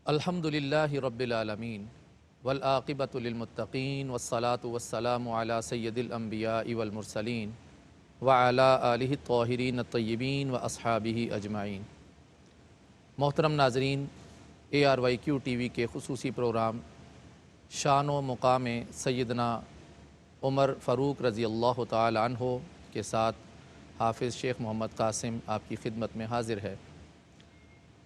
الحمدللہ رب العالمین والعاقبۃ للمتقین والصلاة والسلام علی سید الانبیاء والمرسلین وعلی آلہ الطاہرین الطیبین واصحابہ اجمعین۔ محترم ناظرین، ARYQ ٹی وی کے خصوصی پروگرام شان و مقام سیدنا عمر فاروق رضی اللہ تعالی عنہ کے ساتھ حافظ شیخ محمد قاسم آپ کی خدمت میں حاضر ہے۔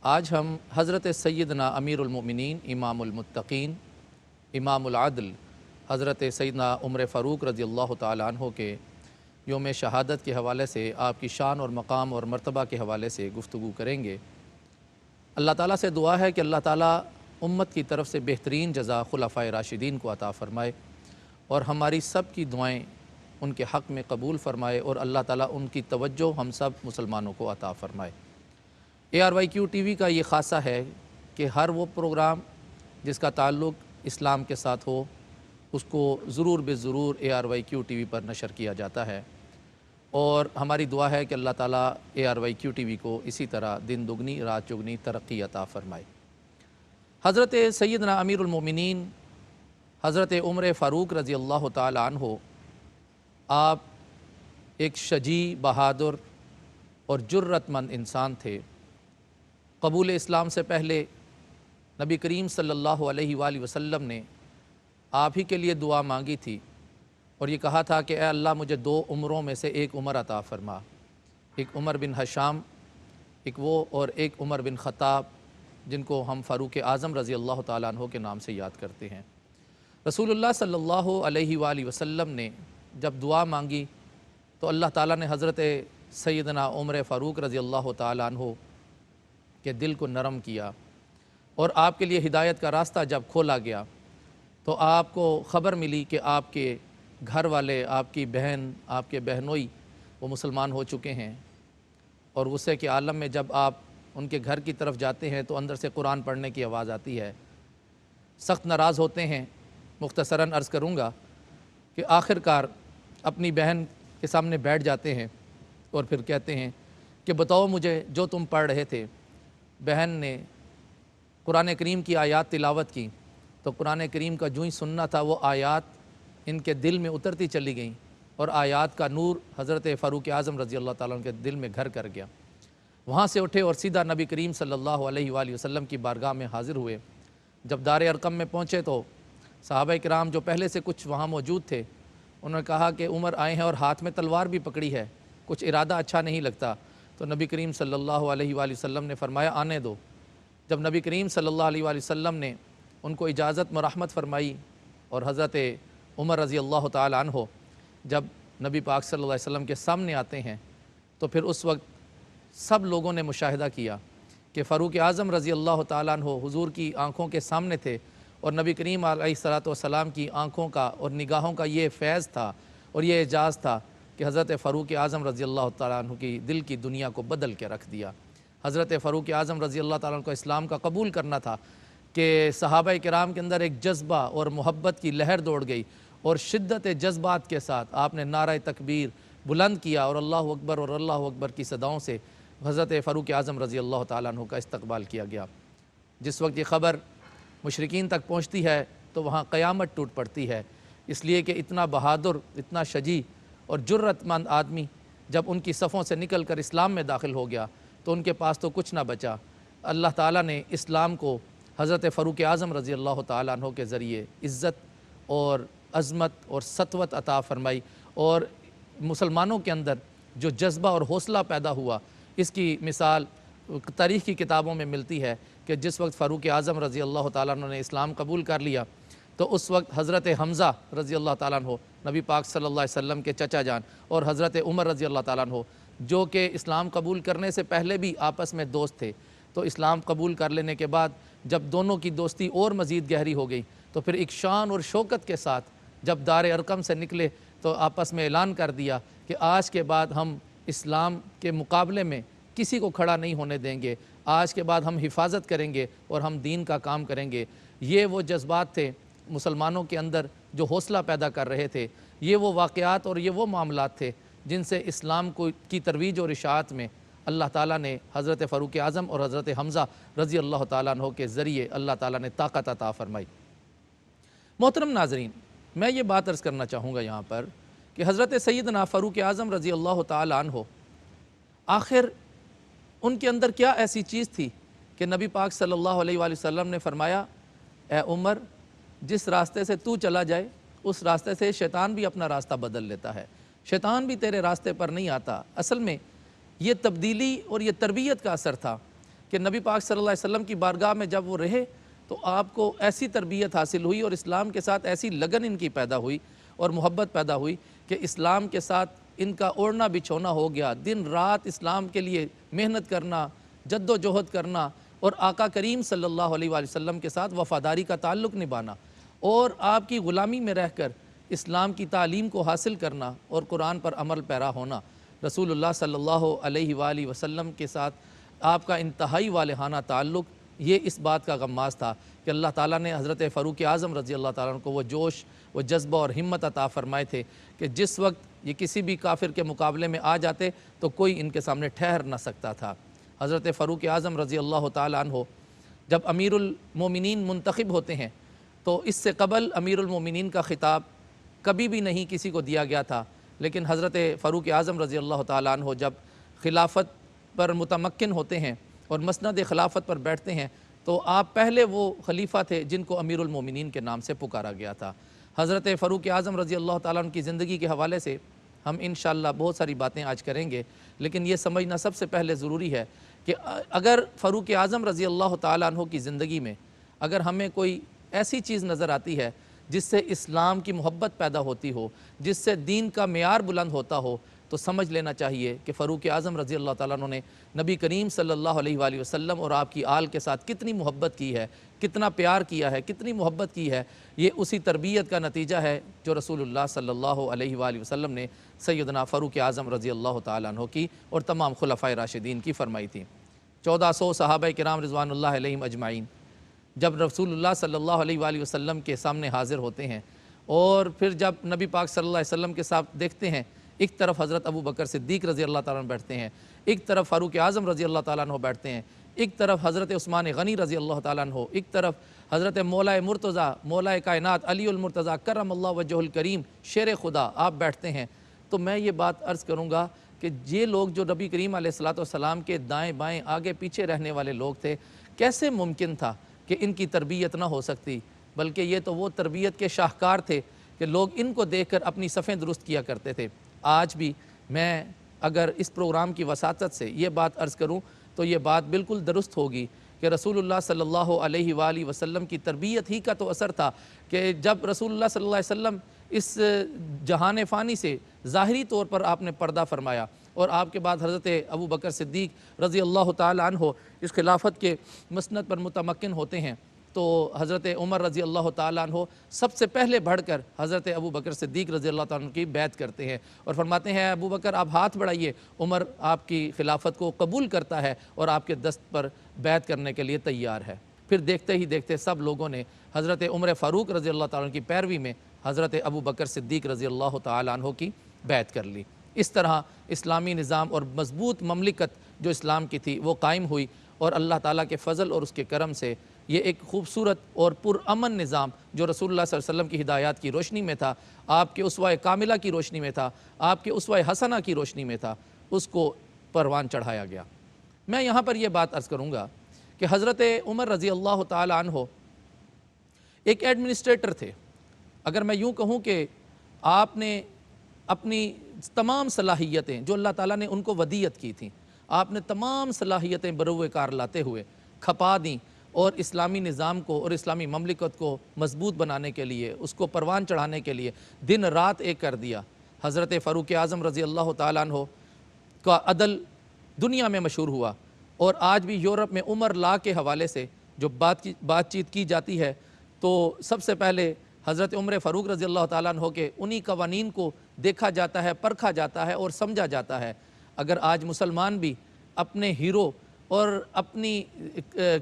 آج ہم حضرت سیدنا امیر المؤمنین امام المتقین امام العدل حضرت سیدنا عمر فاروق رضی اللہ تعالی عنہ کے یوم شہادت کے حوالے سے آپ کی شان اور مقام اور مرتبہ کے حوالے سے گفتگو کریں گے۔ اللہ تعالیٰ سے دعا ہے کہ اللہ تعالیٰ امت کی طرف سے بہترین جزا خلفائے راشدین کو عطا فرمائے اور ہماری سب کی دعائیں ان کے حق میں قبول فرمائے اور اللہ تعالیٰ ان کی توجہ ہم سب مسلمانوں کو عطا فرمائے۔ ARYQ ٹی وی کا یہ خاصہ ہے کہ ہر وہ پروگرام جس کا تعلق اسلام کے ساتھ ہو اس کو ضرور بے ضرور ARYQ ٹی وی پر نشر کیا جاتا ہے، اور ہماری دعا ہے کہ اللہ تعالیٰ ARYQ ٹی وی کو اسی طرح دن دگنی رات چگنی ترقی عطا فرمائے۔ حضرت سیدنا امیر المؤمنین حضرت عمر فاروق رضی اللہ تعالی عنہ آپ ایک شجیع، بہادر اور جرأت مند انسان تھے۔ قبول اسلام سے پہلے نبی کریم صلی اللہ علیہ وآلہ وسلم نے آپ ہی کے لیے دعا مانگی تھی اور یہ کہا تھا کہ اے اللہ مجھے 2 عمروں میں سے ایک عمر عطا فرما، ایک عمر بن حشام ایک وہ، اور ایک عمر بن خطاب جن کو ہم فاروق اعظم رضی اللہ تعالیٰ عنہ کے نام سے یاد کرتے ہیں۔ رسول اللہ صلی اللہ علیہ وآلہ وسلم نے جب دعا مانگی تو اللہ تعالیٰ نے حضرت سیدنا عمر فاروق رضی اللہ تعالیٰ عنہ کے دل کو نرم کیا، اور آپ کے لیے ہدایت کا راستہ جب کھولا گیا تو آپ کو خبر ملی کہ آپ کے گھر والے، آپ کی بہن، آپ کے بہنوئی وہ مسلمان ہو چکے ہیں، اور غصے کے عالم میں جب آپ ان کے گھر کی طرف جاتے ہیں تو اندر سے قرآن پڑھنے کی آواز آتی ہے، سخت ناراض ہوتے ہیں۔ مختصراً عرض کروں گا کہ آخر کار اپنی بہن کے سامنے بیٹھ جاتے ہیں اور پھر کہتے ہیں کہ بتاؤ مجھے جو تم پڑھ رہے تھے۔ بہن نے قرآن کریم کی آیات تلاوت کی تو قرآن کریم کا جو ہی سننا تھا وہ آیات ان کے دل میں اترتی چلی گئیں، اور آیات کا نور حضرت فاروق اعظم رضی اللہ تعالیٰ عنہ کے دل میں گھر کر گیا۔ وہاں سے اٹھے اور سیدھا نبی کریم صلی اللہ علیہ وآلہ وسلم کی بارگاہ میں حاضر ہوئے۔ جب دار ارقم میں پہنچے تو صحابہ کرام جو پہلے سے کچھ وہاں موجود تھے انہوں نے کہا کہ عمر آئے ہیں اور ہاتھ میں تلوار بھی پکڑی ہے، کچھ ارادہ اچھا نہیں لگتا۔ تو نبی کریم صلی اللہ علیہ وآلہ وسلم نے فرمایا آنے دو۔ جب نبی کریم صلی اللہ علیہ وآلہ وسلم نے ان کو اجازت مرحمت فرمائی اور حضرت عمر رضی اللہ تعالی عنہ جب نبی پاک صلی اللہ علیہ وسلم کے سامنے آتے ہیں تو پھر اس وقت سب لوگوں نے مشاہدہ کیا کہ فاروق اعظم رضی اللہ تعالیٰ عنہ حضور کی آنکھوں کے سامنے تھے، اور نبی کریم علیہ الصلوۃ والسلام کی آنکھوں کا اور نگاہوں کا یہ فیض تھا اور یہ اعجاز تھا کہ حضرت فاروق اعظم رضی اللہ تعالیٰ عنہ کی دل کی دنیا کو بدل کے رکھ دیا۔ حضرت فاروق اعظم رضی اللہ تعالیٰ عنہ کو اسلام کا قبول کرنا تھا کہ صحابہ کرام کے اندر ایک جذبہ اور محبت کی لہر دوڑ گئی، اور شدت جذبات کے ساتھ آپ نے نعرہ تکبیر بلند کیا اور اللہ اکبر کی صداؤں سے حضرت فاروق اعظم رضی اللہ تعالیٰ عنہ کا استقبال کیا گیا۔ جس وقت یہ خبر مشرکین تک پہنچتی ہے تو وہاں قیامت ٹوٹ پڑتی ہے، اس لیے کہ اتنا بہادر، اتنا شجیع اور جرأت مند آدمی جب ان کی صفوں سے نکل کر اسلام میں داخل ہو گیا تو ان کے پاس تو کچھ نہ بچا۔ اللہ تعالیٰ نے اسلام کو حضرت فاروق اعظم رضی اللہ تعالیٰ عنہ کے ذریعے عزت اور عظمت اور سطوت عطا فرمائی، اور مسلمانوں کے اندر جو جذبہ اور حوصلہ پیدا ہوا اس کی مثال تاریخ کی کتابوں میں ملتی ہے کہ جس وقت فاروق اعظم رضی اللہ تعالیٰ عنہ نے اسلام قبول کر لیا تو اس وقت حضرت حمزہ رضی اللہ تعالیٰ عنہ نبی پاک صلی اللہ علیہ وسلم کے چچا جان، اور حضرت عمر رضی اللہ تعالیٰ عنہ جو کہ اسلام قبول کرنے سے پہلے بھی آپس میں دوست تھے، تو اسلام قبول کر لینے کے بعد جب دونوں کی دوستی اور مزید گہری ہو گئی تو پھر ایک شان اور شوکت کے ساتھ جب دار ارقم سے نکلے تو آپس میں اعلان کر دیا کہ آج کے بعد ہم اسلام کے مقابلے میں کسی کو کھڑا نہیں ہونے دیں گے، آج کے بعد ہم حفاظت کریں گے اور ہم دین کا کام کریں گے۔ یہ وہ جذبات تھے مسلمانوں کے اندر جو حوصلہ پیدا کر رہے تھے، یہ وہ واقعات اور یہ وہ معاملات تھے جن سے اسلام کی ترویج اور اشاعت میں اللہ تعالیٰ نے حضرت فاروق اعظم اور حضرت حمزہ رضی اللہ تعالیٰ عنہ کے ذریعے اللہ تعالیٰ نے طاقت عطا فرمائی۔ محترم ناظرین، میں یہ بات عرض کرنا چاہوں گا یہاں پر کہ حضرت سیدنا فاروق اعظم رضی اللہ تعالیٰ عنہ آخر ان کے اندر کیا ایسی چیز تھی کہ نبی پاک صلی اللہ علیہ وآلہ وسلم نے فرمایا، اے عمر، جس راستے سے تو چلا جائے اس راستے سے شیطان بھی اپنا راستہ بدل لیتا ہے، شیطان بھی تیرے راستے پر نہیں آتا۔ اصل میں یہ تبدیلی اور یہ تربیت کا اثر تھا کہ نبی پاک صلی اللہ علیہ وسلم کی بارگاہ میں جب وہ رہے تو آپ کو ایسی تربیت حاصل ہوئی اور اسلام کے ساتھ ایسی لگن ان کی پیدا ہوئی اور محبت پیدا ہوئی کہ اسلام کے ساتھ ان کا اوڑھنا بچھونا ہو گیا، دن رات اسلام کے لیے محنت کرنا، جد و جہد کرنا اور آقا کریم صلی اللہ علیہ وآلہ وسلم کے ساتھ وفاداری کا تعلق نبھانا اور آپ کی غلامی میں رہ کر اسلام کی تعلیم کو حاصل کرنا اور قرآن پر عمل پیرا ہونا۔ رسول اللہ صلی اللہ علیہ وآلہ وسلم کے ساتھ آپ کا انتہائی والہانہ تعلق یہ اس بات کا غماز تھا کہ اللہ تعالیٰ نے حضرت فاروق اعظم رضی اللہ تعالیٰ عنہ کو وہ جوش، وہ جذبہ اور ہمت عطا فرمائے تھے کہ جس وقت یہ کسی بھی کافر کے مقابلے میں آ جاتے تو کوئی ان کے سامنے ٹھہر نہ سکتا تھا۔ حضرت فاروق اعظم رضی اللہ تعالیٰ عنہ جب امیر المومنین منتخب ہوتے ہیں تو اس سے قبل امیر المومنین کا خطاب کبھی بھی نہیں کسی کو دیا گیا تھا، لیکن حضرت فاروق اعظم رضی اللہ تعالیٰ عنہ جب خلافت پر متمکن ہوتے ہیں اور مسند خلافت پر بیٹھتے ہیں تو آپ پہلے وہ خلیفہ تھے جن کو امیر المومنین کے نام سے پکارا گیا تھا۔ حضرت فاروق اعظم رضی اللہ تعالیٰ عنہ کی زندگی کے حوالے سے ہم انشاءاللہ بہت ساری باتیں آج کریں گے، لیکن یہ سمجھنا سب سے پہلے ضروری ہے کہ اگر فاروق اعظم رضی اللہ تعالیٰ عنہ کی زندگی میں اگر ہمیں کوئی ایسی چیز نظر آتی ہے جس سے اسلام کی محبت پیدا ہوتی ہو، جس سے دین کا معیار بلند ہوتا ہو، تو سمجھ لینا چاہیے کہ فاروق اعظم رضی اللہ تعالیٰ عنہ نے نبی کریم صلی اللہ علیہ وآلہ وسلم اور آپ کی آل کے ساتھ کتنی محبت کی ہے، کتنا پیار کیا ہے، کتنی محبت کی ہے۔ یہ اسی تربیت کا نتیجہ ہے جو رسول اللہ صلی اللہ علیہ وآلہ وسلم نے سیدنا فاروق اعظم رضی اللہ تعالیٰ عنہ کی اور تمام خلفائے راشدین کی فرمائی تھی۔ 1400 صحابہ کرام رضوان اللہ علیہم اجمعین جب رسول اللہ صلی اللہ علیہ وآلہ وسلم کے سامنے حاضر ہوتے ہیں اور پھر جب نبی پاک صلی اللہ علیہ وسلم کے ساتھ دیکھتے ہیں، ایک طرف حضرت ابو بکر صدیق رضی اللہ تعالیٰ عنہ بیٹھتے ہیں، ایک طرف فاروق اعظم رضی اللہ تعالیٰ عنہ بیٹھتے ہیں، ایک طرف حضرت عثمان غنی رضی اللہ تعالیٰ عنہ، ایک طرف حضرت مولا مرتضیٰ، مولا کائنات علی المرتضیٰ کرم اللہ وجہہ الکریم شیر خدا آپ بیٹھتے ہیں، تو میں یہ بات عرض کروں گا کہ یہ لوگ جو نبی کریم علیہ السلام کے دائیں بائیں آگے پیچھے رہنے والے لوگ تھے، کیسے ممکن تھا کہ ان کی تربیت نہ ہو سکتی؟ بلکہ یہ تو وہ تربیت کے شاہکار تھے کہ لوگ ان کو دیکھ کر اپنی صفیں درست کیا کرتے تھے۔ آج بھی میں اگر اس پروگرام کی وساطت سے یہ بات عرض کروں تو یہ بات بالکل درست ہوگی کہ رسول اللہ صلی اللہ علیہ وآلہ وسلم کی تربیت ہی کا تو اثر تھا کہ جب رسول اللہ صلی اللہ علیہ وسلم اس جہان فانی سے ظاہری طور پر آپ نے پردہ فرمایا اور آپ کے بعد حضرت ابو بکر صدیق رضی اللہ تعالیٰ عنہ اس خلافت کے مسند پر متمکن ہوتے ہیں تو حضرت عمر رضی اللہ تعالیٰ عنہ سب سے پہلے بڑھ کر حضرت ابو بکر صدیق رضی اللہ تعالیٰ عنہ کی بیعت کرتے ہیں اور فرماتے ہیں ابو بکر آپ ہاتھ بڑھائیے، عمر آپ کی خلافت کو قبول کرتا ہے اور آپ کے دست پر بیعت کرنے کے لیے تیار ہے۔ پھر دیکھتے ہی دیکھتے سب لوگوں نے حضرت عمر فاروق رضی اللہ تعالیٰ عنہ کی پیروی میں حضرت ابو بکر صدیق رضی اللہ تعالیٰ عنہ کی بیعت کر لی۔ اس طرح اسلامی نظام اور مضبوط مملکت جو اسلام کی تھی وہ قائم ہوئی اور اللہ تعالیٰ کے فضل اور اس کے کرم سے یہ ایک خوبصورت اور پرامن نظام جو رسول اللہ صلی اللہ علیہ وسلم کی ہدایات کی روشنی میں تھا، آپ کے اسوہ کاملہ کی روشنی میں تھا، آپ کے اسوہ حسنہ کی روشنی میں تھا، اس کو پروان چڑھایا گیا۔ میں یہاں پر یہ بات عرض کروں گا کہ حضرت عمر رضی اللہ تعالیٰ عنہ ایک ایڈمنسٹریٹر تھے۔ اگر میں یوں کہوں کہ آپ نے اپنی تمام صلاحیتیں جو اللہ تعالیٰ نے ان کو ودیعت کی تھیں، آپ نے تمام صلاحیتیں بروئے کار لاتے ہوئے کھپا دیں اور اسلامی نظام کو اور اسلامی مملکت کو مضبوط بنانے کے لیے، اس کو پروان چڑھانے کے لیے دن رات ایک کر دیا۔ حضرت فاروق اعظم رضی اللہ تعالیٰ عنہ کا عدل دنیا میں مشہور ہوا اور آج بھی یورپ میں عمر لا کے حوالے سے جو بات چیت کی جاتی ہے تو سب سے پہلے حضرت عمر فاروق رضی اللہ تعالیٰ عنہ کے انہی قوانین کو دیکھا جاتا ہے، پرکھا جاتا ہے اور سمجھا جاتا ہے۔ اگر آج مسلمان بھی اپنے ہیرو اور اپنی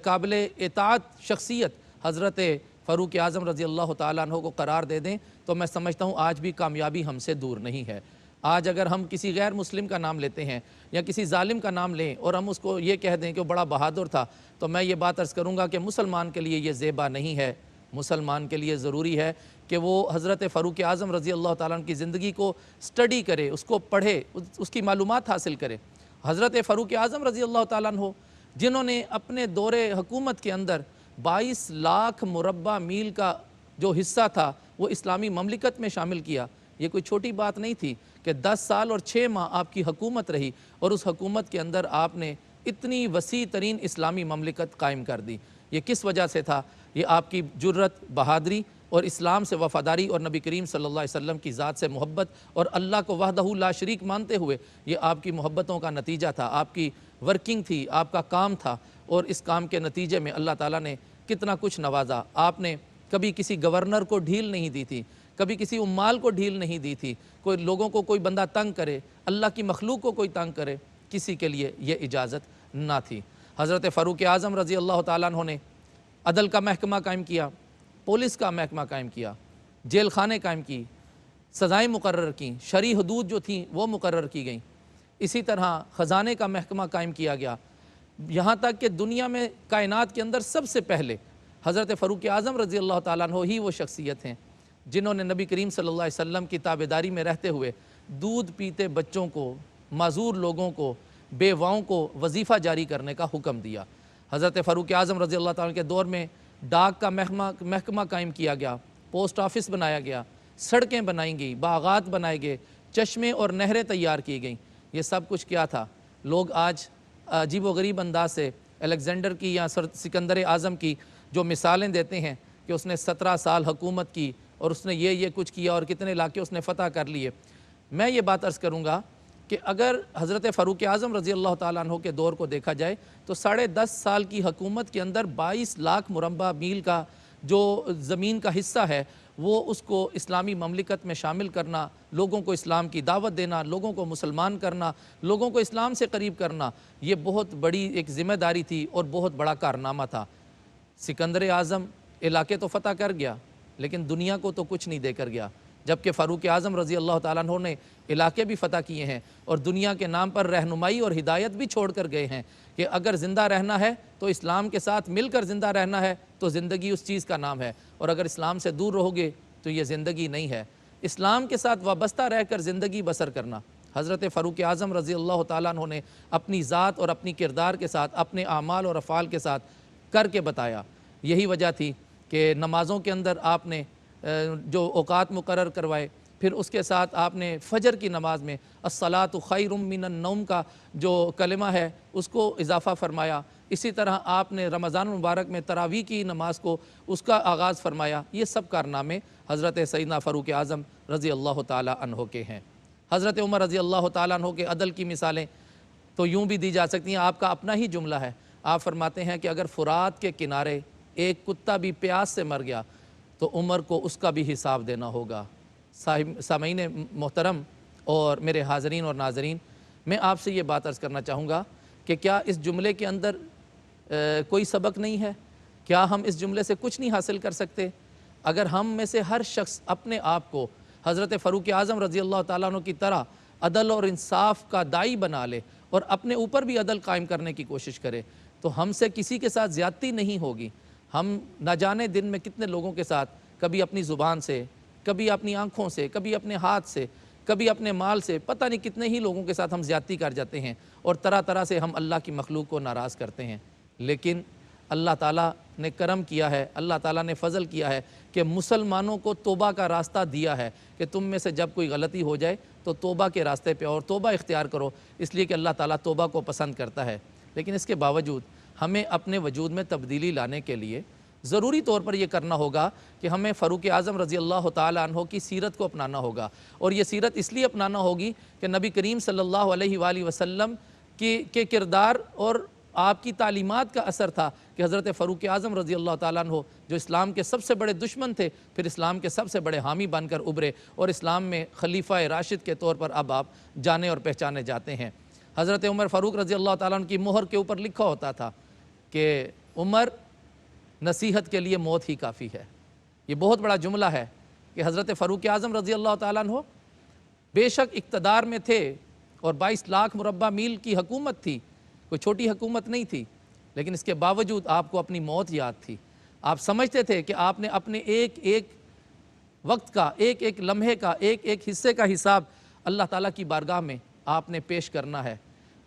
قابل اطاعت شخصیت حضرت فاروق اعظم رضی اللہ تعالیٰ عنہ کو قرار دے دیں تو میں سمجھتا ہوں آج بھی کامیابی ہم سے دور نہیں ہے۔ آج اگر ہم کسی غیر مسلم کا نام لیتے ہیں یا کسی ظالم کا نام لیں اور ہم اس کو یہ کہہ دیں کہ وہ بڑا بہادر تھا، تو میں یہ بات عرض کروں گا کہ مسلمان کے لیے یہ زیبا نہیں ہے۔ مسلمان کے لیے ضروری ہے کہ وہ حضرت فاروق اعظم رضی اللہ تعالیٰ عنہ کی زندگی کو سٹڈی کرے، اس کو پڑھے، اس کی معلومات حاصل کرے۔ حضرت فاروق اعظم رضی اللہ تعالیٰ عنہ جنہوں نے اپنے دور حکومت کے اندر 22 لاکھ مربع میل کا جو حصہ تھا وہ اسلامی مملکت میں شامل کیا، یہ کوئی چھوٹی بات نہیں تھی کہ 10 سال اور 6 ماہ آپ کی حکومت رہی اور اس حکومت کے اندر آپ نے اتنی وسیع ترین اسلامی مملکت قائم کر دی۔ یہ کس وجہ سے تھا؟ یہ آپ کی جرت، بہادری اور اسلام سے وفاداری اور نبی کریم صلی اللہ علیہ وسلم کی ذات سے محبت اور اللہ کو وحدہ لا شریک مانتے ہوئے یہ آپ کی محبتوں کا نتیجہ تھا، آپ کی ورکنگ تھی، آپ کا کام تھا، اور اس کام کے نتیجے میں اللہ تعالیٰ نے کتنا کچھ نوازا۔ آپ نے کبھی کسی گورنر کو ڈھیل نہیں دی تھی، کبھی کسی عمال کو ڈھیل نہیں دی تھی، کوئی لوگوں کو کوئی بندہ تنگ کرے، اللہ کی مخلوق کو کوئی تنگ کرے، کسی کے لیے یہ اجازت نہ تھی۔ حضرت فاروق اعظم رضی اللہ تعالیٰ عنہ نے عدل کا محکمہ قائم کیا، پولیس کا محکمہ قائم کیا، جیل خانے قائم کی، سزائیں مقرر کیں، شرعی حدود جو تھیں وہ مقرر کی گئیں۔ اسی طرح خزانے کا محکمہ قائم کیا گیا، یہاں تک کہ دنیا میں کائنات کے اندر سب سے پہلے حضرت فاروق اعظم رضی اللہ تعالیٰ عنہ ہی وہ شخصیت ہیں جنہوں نے نبی کریم صلی اللہ علیہ وسلم کی تابعداری میں رہتے ہوئے دودھ پیتے بچوں کو، معذور لوگوں کو، بیواؤں کو وظیفہ جاری کرنے کا حکم دیا۔ حضرت فاروق اعظم رضی اللہ تعالیٰ کے دور میں ڈاک کا محکمہ قائم کیا گیا، پوسٹ آفس بنایا گیا، سڑکیں بنائی گئی، باغات بنائے گئے، چشمے اور نہریں تیار کی گئیں۔ یہ سب کچھ کیا تھا؟ لوگ آج عجیب و غریب انداز سے الیگزینڈر کی یا سکندر اعظم کی جو مثالیں دیتے ہیں کہ اس نے 17 سال حکومت کی اور اس نے یہ کچھ کیا اور کتنے علاقے اس نے فتح کر لیے۔ میں یہ بات عرض کروں گا کہ اگر حضرت فاروق اعظم رضی اللہ تعالیٰ عنہ کے دور کو دیکھا جائے تو 10.5 سال کی حکومت کے اندر 22 لاکھ مربع میل کا جو زمین کا حصہ ہے وہ اس کو اسلامی مملکت میں شامل کرنا، لوگوں کو اسلام کی دعوت دینا، لوگوں کو مسلمان کرنا، لوگوں کو اسلام سے قریب کرنا، یہ بہت بڑی ایک ذمہ داری تھی اور بہت بڑا کارنامہ تھا۔ سکندر اعظم علاقے تو فتح کر گیا لیکن دنیا کو تو کچھ نہیں دے کر گیا، جبکہ فاروق اعظم رضی اللہ تعالیٰ عنہ نے علاقے بھی فتح کیے ہیں اور دنیا کے نام پر رہنمائی اور ہدایت بھی چھوڑ کر گئے ہیں کہ اگر زندہ رہنا ہے تو اسلام کے ساتھ مل کر زندہ رہنا ہے تو زندگی اس چیز کا نام ہے، اور اگر اسلام سے دور رہو گے تو یہ زندگی نہیں ہے۔ اسلام کے ساتھ وابستہ رہ کر زندگی بسر کرنا حضرت فاروق اعظم رضی اللہ تعالیٰ عنہ نے اپنی ذات اور اپنی کردار کے ساتھ، اپنے اعمال اور افعال کے ساتھ کر کے بتایا۔ یہی وجہ تھی کہ نمازوں کے اندر آپ نے جو اوقات مقرر کروائے، پھر اس کے ساتھ آپ نے فجر کی نماز میں الصلاۃ خیر من النوم کا جو کلمہ ہے اس کو اضافہ فرمایا۔ اسی طرح آپ نے رمضان المبارک میں تراویح کی نماز کو اس کا آغاز فرمایا۔ یہ سب کارنامے حضرت سیدنا فاروق اعظم رضی اللہ تعالیٰ عنہ کے ہیں۔ حضرت عمر رضی اللہ تعالیٰ عنہ کے عدل کی مثالیں تو یوں بھی دی جا سکتی ہیں، آپ کا اپنا ہی جملہ ہے۔ آپ فرماتے ہیں کہ اگر فرات کے کنارے ایک کتا بھی پیاس سے مر گیا تو عمر کو اس کا بھی حساب دینا ہوگا۔ سامعین محترم اور میرے حاضرین اور ناظرین، میں آپ سے یہ بات عرض کرنا چاہوں گا کہ کیا اس جملے کے اندر کوئی سبق نہیں ہے؟ کیا ہم اس جملے سے کچھ نہیں حاصل کر سکتے؟ اگر ہم میں سے ہر شخص اپنے آپ کو حضرت فاروق اعظم رضی اللہ تعالیٰ عنہ کی طرح عدل اور انصاف کا داعی بنا لے اور اپنے اوپر بھی عدل قائم کرنے کی کوشش کرے تو ہم سے کسی کے ساتھ زیادتی نہیں ہوگی۔ ہم نہ جانے دن میں کتنے لوگوں کے ساتھ کبھی اپنی زبان سے، کبھی اپنی آنکھوں سے، کبھی اپنے ہاتھ سے، کبھی اپنے مال سے، پتہ نہیں کتنے ہی لوگوں کے ساتھ ہم زیادتی کر جاتے ہیں اور طرح طرح سے ہم اللہ کی مخلوق کو ناراض کرتے ہیں۔ لیکن اللہ تعالیٰ نے کرم کیا ہے، اللہ تعالیٰ نے فضل کیا ہے کہ مسلمانوں کو توبہ کا راستہ دیا ہے کہ تم میں سے جب کوئی غلطی ہو جائے تو توبہ کے راستے پہ اور توبہ اختیار کرو، اس لیے کہ اللہ تعالیٰ توبہ کو پسند کرتا ہے۔ لیکن اس کے باوجود ہمیں اپنے وجود میں تبدیلی لانے کے لیے ضروری طور پر یہ کرنا ہوگا کہ ہمیں فاروق اعظم رضی اللہ تعالیٰ عنہ کی سیرت کو اپنانا ہوگا، اور یہ سیرت اس لیے اپنانا ہوگی کہ نبی کریم صلی اللہ علیہ وآلہ وسلم کے کردار اور آپ کی تعلیمات کا اثر تھا کہ حضرت فاروق اعظم رضی اللہ تعالیٰ عنہ جو اسلام کے سب سے بڑے دشمن تھے پھر اسلام کے سب سے بڑے حامی بن کر ابھرے اور اسلام میں خلیفہ راشد کے طور پر اب آپ جانے اور پہچانے جاتے ہیں۔ حضرت عمر فاروق رضی اللہ تعالیٰ عنہ کی مہر کے اوپر لکھا ہوتا تھا کہ عمر نصیحت کے لیے موت ہی کافی ہے۔ یہ بہت بڑا جملہ ہے کہ حضرت فاروق اعظم رضی اللہ تعالیٰ عنہ بے شک اقتدار میں تھے اور 22 لاکھ مربع میل کی حکومت تھی، کوئی چھوٹی حکومت نہیں تھی، لیکن اس کے باوجود آپ کو اپنی موت یاد تھی۔ آپ سمجھتے تھے کہ آپ نے اپنے ایک ایک وقت کا، ایک ایک لمحے کا، ایک ایک حصے کا حساب اللہ تعالیٰ کی بارگاہ میں آپ نے پیش کرنا ہے،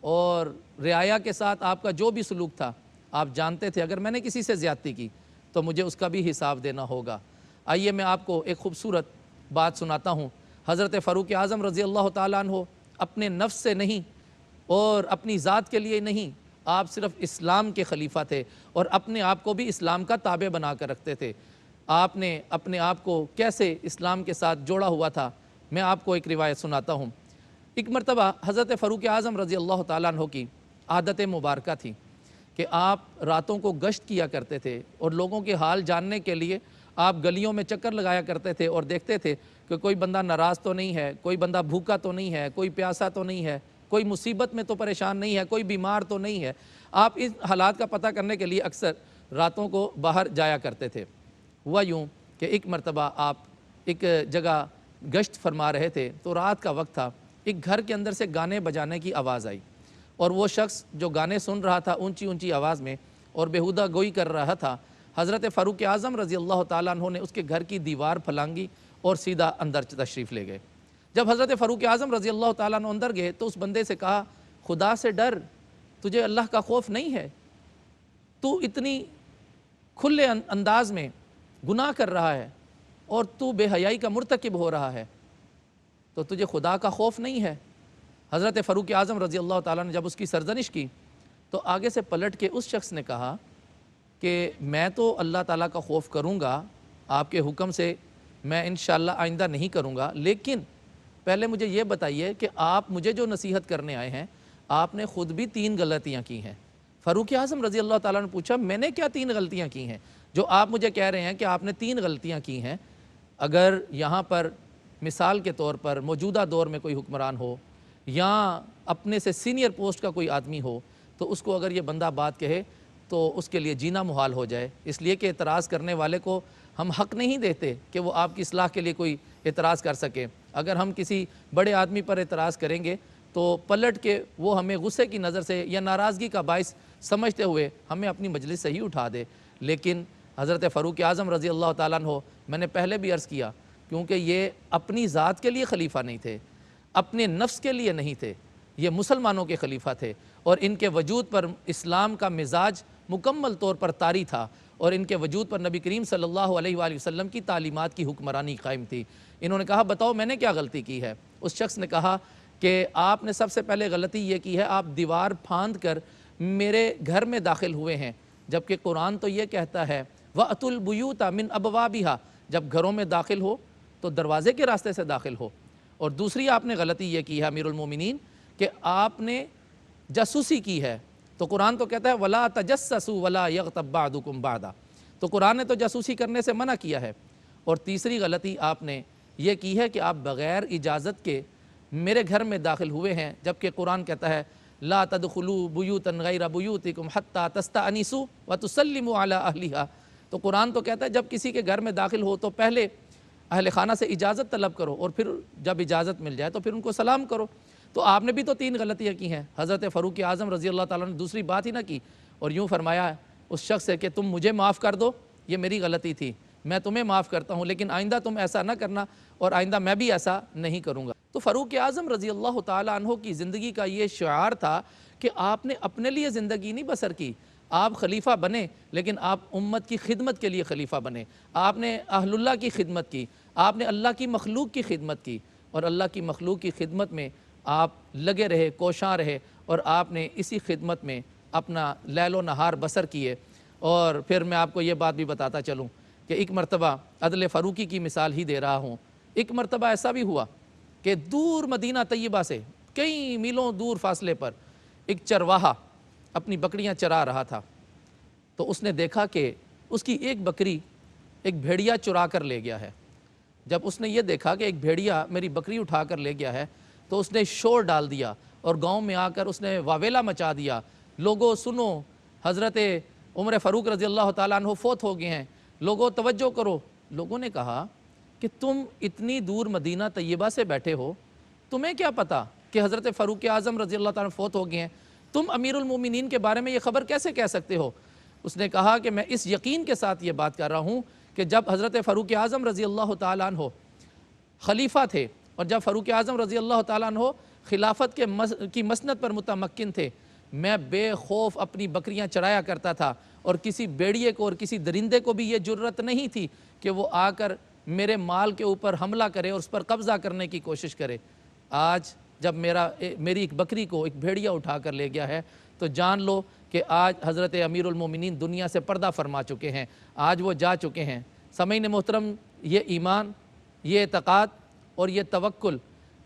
اور رعایا کے ساتھ آپ کا جو بھی سلوک تھا آپ جانتے تھے اگر میں نے کسی سے زیادتی کی تو مجھے اس کا بھی حساب دینا ہوگا۔ آئیے میں آپ کو ایک خوبصورت بات سناتا ہوں۔ حضرت فاروق اعظم رضی اللہ تعالیٰ عنہ اپنے نفس سے نہیں اور اپنی ذات کے لیے نہیں، آپ صرف اسلام کے خلیفہ تھے اور اپنے آپ کو بھی اسلام کا تابع بنا کر رکھتے تھے۔ آپ نے اپنے آپ کو کیسے اسلام کے ساتھ جوڑا ہوا تھا، میں آپ کو ایک روایت سناتا ہوں۔ ایک مرتبہ حضرت فاروق اعظم رضی اللہ تعالیٰ عنہ کی عادت مبارکہ تھی کہ آپ راتوں کو گشت کیا کرتے تھے اور لوگوں کے حال جاننے کے لیے آپ گلیوں میں چکر لگایا کرتے تھے اور دیکھتے تھے کہ کوئی بندہ ناراض تو نہیں ہے، کوئی بندہ بھوکا تو نہیں ہے، کوئی پیاسا تو نہیں ہے، کوئی مصیبت میں تو پریشان نہیں ہے، کوئی بیمار تو نہیں ہے۔ آپ اس حالات کا پتہ کرنے کے لیے اکثر راتوں کو باہر جایا کرتے تھے۔ ہوا یوں کہ ایک مرتبہ آپ ایک جگہ گشت فرما رہے تھے تو رات کا وقت تھا، ایک گھر کے اندر سے گانے بجانے کی آواز آئی، اور وہ شخص جو گانے سن رہا تھا اونچی اونچی آواز میں اور بیہودہ گوئی کر رہا تھا، حضرت فاروق اعظم رضی اللہ تعالیٰ عنہ نے اس کے گھر کی دیوار پھلانگی اور سیدھا اندر تشریف لے گئے۔ جب حضرت فاروق اعظم رضی اللہ تعالیٰ عنہ اندر گئے تو اس بندے سے کہا، خدا سے ڈر، تجھے اللہ کا خوف نہیں ہے؟ تو اتنی کھلے انداز میں گناہ کر رہا ہے اور تو بے حیائی کا مرتکب ہو رہا ہے، تو تجھے خدا کا خوف نہیں ہے؟ حضرت فاروق اعظم رضی اللہ تعالیٰ نے جب اس کی سرزنش کی تو آگے سے پلٹ کے اس شخص نے کہا کہ میں تو اللہ تعالیٰ کا خوف کروں گا، آپ کے حکم سے میں انشاءاللہ آئندہ نہیں کروں گا، لیکن پہلے مجھے یہ بتائیے کہ آپ مجھے جو نصیحت کرنے آئے ہیں آپ نے خود بھی 3 غلطیاں کی ہیں۔ فاروق اعظم رضی اللہ تعالیٰ نے پوچھا، میں نے کیا 3 غلطیاں کی ہیں جو آپ مجھے کہہ رہے ہیں کہ آپ نے 3 غلطیاں کی ہیں؟ اگر یہاں پر مثال کے طور پر موجودہ دور میں کوئی حکمران ہو یا اپنے سے سینئر پوسٹ کا کوئی آدمی ہو تو اس کو اگر یہ بندہ بات کہے تو اس کے لیے جینا محال ہو جائے، اس لیے کہ اعتراض کرنے والے کو ہم حق نہیں دیتے کہ وہ آپ کی اصلاح کے لیے کوئی اعتراض کر سکے۔ اگر ہم کسی بڑے آدمی پر اعتراض کریں گے تو پلٹ کے وہ ہمیں غصے کی نظر سے یا ناراضگی کا باعث سمجھتے ہوئے ہمیں اپنی مجلس سے ہی اٹھا دے، لیکن حضرت فاروق اعظم رضی اللہ تعالیٰ عنہ، میں نے پہلے بھی عرض کیا، کیونکہ یہ اپنی ذات کے لیے خلیفہ نہیں تھے، اپنے نفس کے لیے نہیں تھے، یہ مسلمانوں کے خلیفہ تھے، اور ان کے وجود پر اسلام کا مزاج مکمل طور پر طاری تھا، اور ان کے وجود پر نبی کریم صلی اللہ علیہ وآلہ وسلم کی تعلیمات کی حکمرانی قائم تھی۔ انہوں نے کہا، بتاؤ میں نے کیا غلطی کی ہے؟ اس شخص نے کہا کہ آپ نے سب سے پہلے غلطی یہ کی ہے، آپ دیوار پھاند کر میرے گھر میں داخل ہوئے ہیں، جبکہ قرآن تو یہ کہتا ہے وَأْتُوا الْبُيُوتَ مِنْ أَبْوَابِهَا، جب گھروں میں داخل ہو تو دروازے کے راستے سے داخل ہو۔ اور دوسری آپ نے غلطی یہ کی ہے امیر المومنین کہ آپ نے جاسوسی کی ہے، تو قرآن تو کہتا ہے وَلَا تَجَسَّسُوا وَلَا يَغْتَبْ بَعْضُكُمْ بَعْضًا، تو قرآن نے تو جاسوسی کرنے سے منع کیا ہے۔ اور تیسری غلطی آپ نے یہ کی ہے کہ آپ بغیر اجازت کے میرے گھر میں داخل ہوئے ہیں، جبکہ قرآن کہتا ہے لا تدخلوا بیوتا غیر بیوتکم حتی تستأنسوا وتسلموا علی اہلہا، تو قرآن تو کہتا ہے جب کسی کے گھر میں داخل ہو تو پہلے اہل خانہ سے اجازت طلب کرو اور پھر جب اجازت مل جائے تو پھر ان کو سلام کرو۔ تو آپ نے بھی تو 3 غلطیاں کی ہیں۔ حضرت فاروق اعظم رضی اللہ تعالیٰ نے دوسری بات ہی نہ کی اور یوں فرمایا اس شخص سے کہ تم مجھے معاف کر دو، یہ میری غلطی تھی، میں تمہیں معاف کرتا ہوں، لیکن آئندہ تم ایسا نہ کرنا اور آئندہ میں بھی ایسا نہیں کروں گا۔ تو فاروق اعظم رضی اللہ تعالیٰ عنہ کی زندگی کا یہ شعار تھا کہ آپ نے اپنے لیے زندگی نہیں بسر کی، آپ خلیفہ بنے لیکن آپ امت کی خدمت کے لیے خلیفہ بنے، آپ نے اہل اللہ کی خدمت کی، آپ نے اللہ کی مخلوق کی خدمت کی، اور اللہ کی مخلوق کی خدمت میں آپ لگے رہے، کوشاں رہے، اور آپ نے اسی خدمت میں اپنا لیل و نہار بسر کیے۔ اور پھر میں آپ کو یہ بات بھی بتاتا چلوں کہ ایک مرتبہ عدل فاروقی کی مثال ہی دے رہا ہوں، ایک مرتبہ ایسا بھی ہوا کہ دور مدینہ طیبہ سے کئی میلوں دور فاصلے پر ایک چرواہا اپنی بکریاں چرا رہا تھا، تو اس نے دیکھا کہ اس کی ایک بکری ایک بھیڑیا چرا کر لے گیا ہے۔ جب اس نے یہ دیکھا کہ ایک بھیڑیا میری بکری اٹھا کر لے گیا ہے تو اس نے شور ڈال دیا اور گاؤں میں آ کر اس نے واویلا مچا دیا، لوگوں سنو، حضرت عمر فاروق رضی اللہ تعالیٰ عنہ فوت ہو گئے ہیں، لوگوں توجہ کرو۔ لوگوں نے کہا کہ تم اتنی دور مدینہ طیبہ سے بیٹھے ہو، تمہیں کیا پتا کہ حضرت فاروق اعظم رضی اللہ تعالیٰ فوت ہو گئے ہیں؟ تم امیر المومنین کے بارے میں یہ خبر کیسے کہہ سکتے ہو؟ اس نے کہا کہ میں اس یقین کے ساتھ یہ بات کر رہا ہوں کہ جب حضرت فاروق اعظم رضی اللہ تعالیٰ عنہ خلیفہ تھے اور جب فاروق اعظم رضی اللہ تعالیٰ عنہ خلافت کی مسند پر متمکن تھے، میں بے خوف اپنی بکریاں چرایا کرتا تھا، اور کسی بیڑیے کو اور کسی درندے کو بھی یہ جرت نہیں تھی کہ وہ آ کر میرے مال کے اوپر حملہ کرے اور اس پر قبضہ کرنے کی کوشش کرے۔ آج جب میری ایک بکری کو ایک بھیڑیا اٹھا کر لے گیا ہے تو جان لو کہ آج حضرت امیر المومنین دنیا سے پردہ فرما چکے ہیں، آج وہ جا چکے ہیں۔ سامعین محترم، یہ ایمان، یہ اعتقاد اور یہ توکل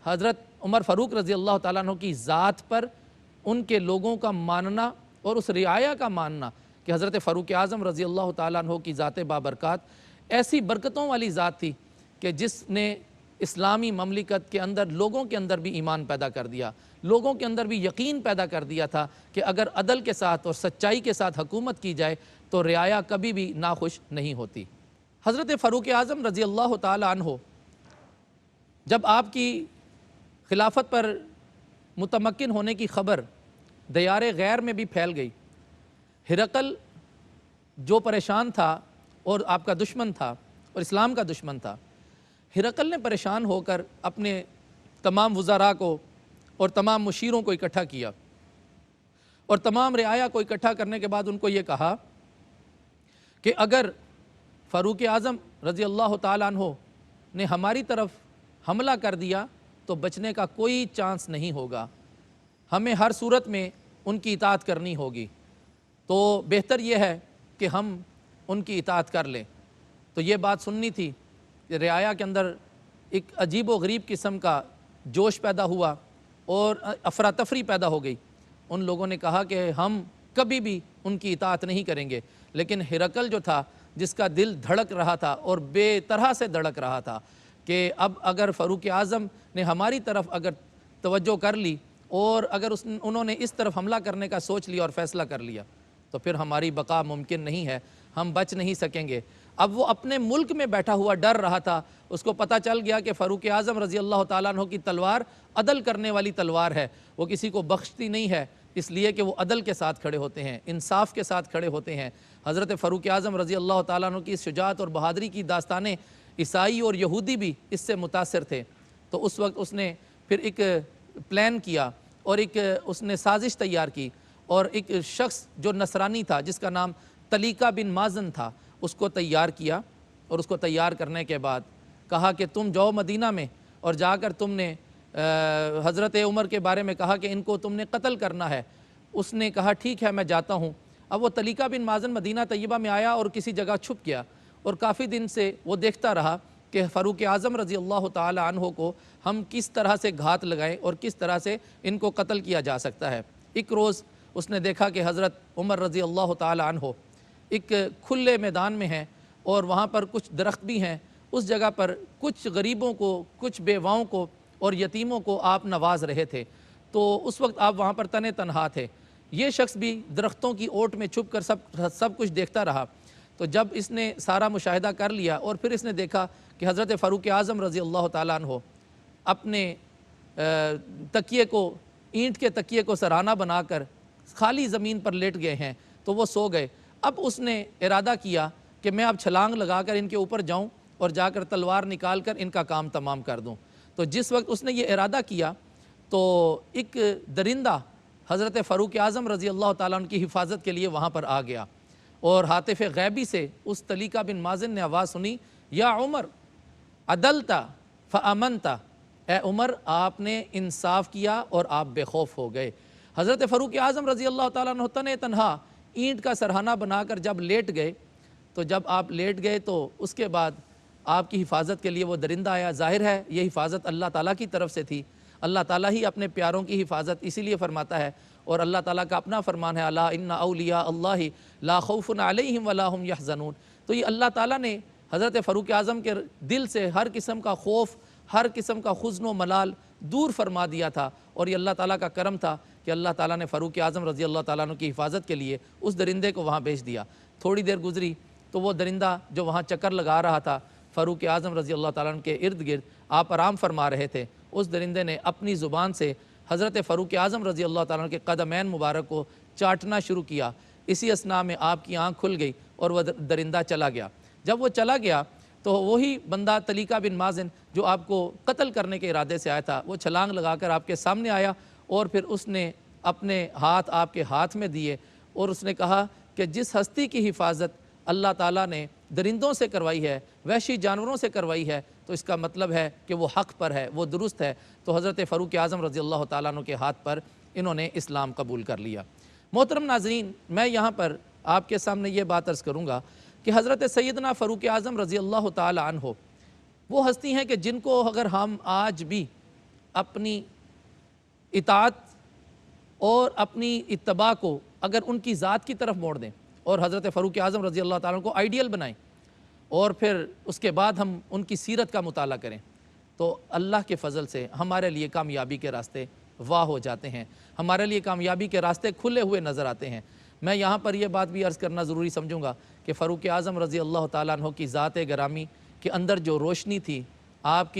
حضرت عمر فاروق رضی اللہ تعالیٰ عنہ کی ذات پر ان کے لوگوں کا ماننا اور اس رعایا کا ماننا کہ حضرت فاروق اعظم رضی اللہ تعالیٰ عنہ کی ذات بابرکات ایسی برکتوں والی ذات تھی کہ جس نے اسلامی مملکت کے اندر لوگوں کے اندر بھی ایمان پیدا کر دیا، لوگوں کے اندر بھی یقین پیدا کر دیا تھا کہ اگر عدل کے ساتھ اور سچائی کے ساتھ حکومت کی جائے تو رعایا کبھی بھی ناخوش نہیں ہوتی۔ حضرت فاروق اعظم رضی اللہ تعالیٰ عنہ جب آپ کی خلافت پر متمکن ہونے کی خبر دیار غیر میں بھی پھیل گئی، ہرقل جو پریشان تھا اور آپ کا دشمن تھا اور اسلام کا دشمن تھا، ہرقل نے پریشان ہو کر اپنے تمام وزراء کو اور تمام مشیروں کو اکٹھا کیا اور تمام رعایا کو اکٹھا کرنے کے بعد ان کو یہ کہا کہ اگر فاروق اعظم رضی اللہ تعالیٰ عنہ نے ہماری طرف حملہ کر دیا تو بچنے کا کوئی چانس نہیں ہوگا، ہمیں ہر صورت میں ان کی اطاعت کرنی ہوگی، تو بہتر یہ ہے کہ ہم ان کی اطاعت کر لیں۔ تو یہ بات سننی تھی کہ رعایا کے اندر ایک عجیب و غریب قسم کا جوش پیدا ہوا اور افراتفری پیدا ہو گئی۔ ان لوگوں نے کہا کہ ہم کبھی بھی ان کی اطاعت نہیں کریں گے، لیکن ہرقل جو تھا، جس کا دل دھڑک رہا تھا اور بے طرح سے دھڑک رہا تھا کہ اب اگر فاروق اعظم نے ہماری طرف اگر توجہ کر لی اور اگر انہوں نے اس طرف حملہ کرنے کا سوچ لیا اور فیصلہ کر لیا تو پھر ہماری بقا ممکن نہیں ہے، ہم بچ نہیں سکیں گے۔ اب وہ اپنے ملک میں بیٹھا ہوا ڈر رہا تھا، اس کو پتہ چل گیا کہ فاروق اعظم رضی اللہ تعالیٰ عنہ کی تلوار عدل کرنے والی تلوار ہے، وہ کسی کو بخشتی نہیں ہے، اس لیے کہ وہ عدل کے ساتھ کھڑے ہوتے ہیں، انصاف کے ساتھ کھڑے ہوتے ہیں۔ حضرت فاروق اعظم رضی اللہ تعالیٰ عنہ کی شجاعت اور بہادری کی داستانیں عیسائی اور یہودی بھی اس سے متاثر تھے، تو اس وقت اس نے پھر ایک پلان کیا اور اس نے سازش تیار کی، اور ایک شخص جو نصرانی تھا جس کا نام طلیقہ بن مازن تھا، اس کو تیار کیا، اور اس کو تیار کرنے کے بعد کہا کہ تم جاؤ مدینہ میں اور جا کر تم نے حضرت عمر کے بارے میں کہا کہ ان کو تم نے قتل کرنا ہے۔ اس نے کہا ٹھیک ہے میں جاتا ہوں۔ اب وہ طلیقہ بن مازن مدینہ طیبہ میں آیا اور کسی جگہ چھپ گیا، اور کافی دن سے وہ دیکھتا رہا کہ فاروق اعظم رضی اللہ تعالی عنہ کو ہم کس طرح سے گھات لگائیں اور کس طرح سے ان کو قتل کیا جا سکتا ہے۔ ایک روز اس نے دیکھا کہ حضرت عمر رضی اللہ تعالی عنہ ایک کھلے میدان میں ہیں اور وہاں پر کچھ درخت بھی ہیں، اس جگہ پر کچھ غریبوں کو، کچھ بیواؤں کو اور یتیموں کو آپ نواز رہے تھے، تو اس وقت آپ وہاں پر تنے تنہا تھے۔ یہ شخص بھی درختوں کی اوٹ میں چھپ کر سب کچھ دیکھتا رہا۔ تو جب اس نے سارا مشاہدہ کر لیا اور پھر اس نے دیکھا کہ حضرت فاروق اعظم رضی اللہ تعالیٰ عنہ اپنے تکیے کو، اینٹ کے تکیے کو سرانہ بنا کر خالی زمین پر لیٹ گئے ہیں، تو وہ سو گئے۔ اب اس نے ارادہ کیا کہ میں اب چھلانگ لگا کر ان کے اوپر جاؤں اور جا کر تلوار نکال کر ان کا کام تمام کر دوں۔ تو جس وقت اس نے یہ ارادہ کیا تو ایک درندہ حضرت فاروق اعظم رضی اللہ تعالیٰ عنہ کی حفاظت کے لیے وہاں پر آ گیا، اور ہاتف غیبی سے اس طلیقہ بن مازن نے آواز سنی، یا عمر عدلتا فامنتا، اے عمر آپ نے انصاف کیا اور آپ بے خوف ہو گئے۔ حضرت فاروق اعظم رضی اللہ تعالیٰ عنہ تنے تنہا اینٹ کا سرہانہ بنا کر جب لیٹ گئے، تو جب آپ لیٹ گئے تو اس کے بعد آپ کی حفاظت کے لیے وہ درندہ آیا۔ ظاہر ہے یہ حفاظت اللہ تعالیٰ کی طرف سے تھی، اللہ تعالیٰ ہی اپنے پیاروں کی حفاظت اسی لیے فرماتا ہے، اور اللہ تعالیٰ کا اپنا فرمان ہے، الا ان اولیاء اللہ لا خوف علیہم ولا هم یحزنون۔ تو یہ اللہ تعالیٰ نے حضرت فاروق اعظم کے دل سے ہر قسم کا خوف، ہر قسم کا حزن و ملال دور فرما دیا تھا، اور یہ اللہ تعالیٰ کا کرم تھا کہ اللہ تعالیٰ نے فاروق اعظم رضی اللہ تعالیٰ عنہ کی حفاظت کے لیے اس درندے کو وہاں بھیج دیا۔ تھوڑی دیر گزری تو وہ درندہ جو وہاں چکر لگا رہا تھا فاروق اعظم رضی اللہ تعالیٰ عنہ کے ارد گرد، آپ آرام فرما رہے تھے، اس درندے نے اپنی زبان سے حضرت فاروق اعظم رضی اللہ تعالیٰ عنہ کے قدمین مبارک کو چاٹنا شروع کیا۔ اسی اثناء میں آپ کی آنکھ کھل گئی اور وہ درندہ چلا گیا۔ جب وہ چلا گیا تو وہی بندہ طلیقہ بن مازن جو آپ کو قتل کرنے کے ارادے سے آیا تھا، وہ چھلانگ لگا کر آپ کے سامنے آیا اور پھر اس نے اپنے ہاتھ آپ کے ہاتھ میں دیے اور اس نے کہا کہ جس ہستی کی حفاظت اللہ تعالیٰ نے درندوں سے کروائی ہے، وحشی جانوروں سے کروائی ہے، تو اس کا مطلب ہے کہ وہ حق پر ہے، وہ درست ہے۔ تو حضرت فاروق اعظم رضی اللہ تعالیٰ عنہ کے ہاتھ پر انہوں نے اسلام قبول کر لیا۔ محترم ناظرین، میں یہاں پر آپ کے سامنے یہ بات عرض کروں گا کہ حضرت سیدنا فاروق اعظم رضی اللہ تعالیٰ عنہ وہ ہستی ہیں کہ جن کو اگر ہم آج بھی اپنی اطاعت اور اپنی اتباع کو اگر ان کی ذات کی طرف موڑ دیں اور حضرت فاروق اعظم رضی اللہ تعالیٰ عنہ کو آئیڈیل بنائیں اور پھر اس کے بعد ہم ان کی سیرت کا مطالعہ کریں تو اللہ کے فضل سے ہمارے لیے کامیابی کے راستے واہ ہو جاتے ہیں، ہمارے لیے کامیابی کے راستے کھلے ہوئے نظر آتے ہیں۔ میں یہاں پر یہ بات بھی عرض کرنا ضروری سمجھوں گا کہ فاروق اعظم رضی اللہ تعالیٰ عنہ کی ذات گرامی کے اندر جو روشنی تھی، آپ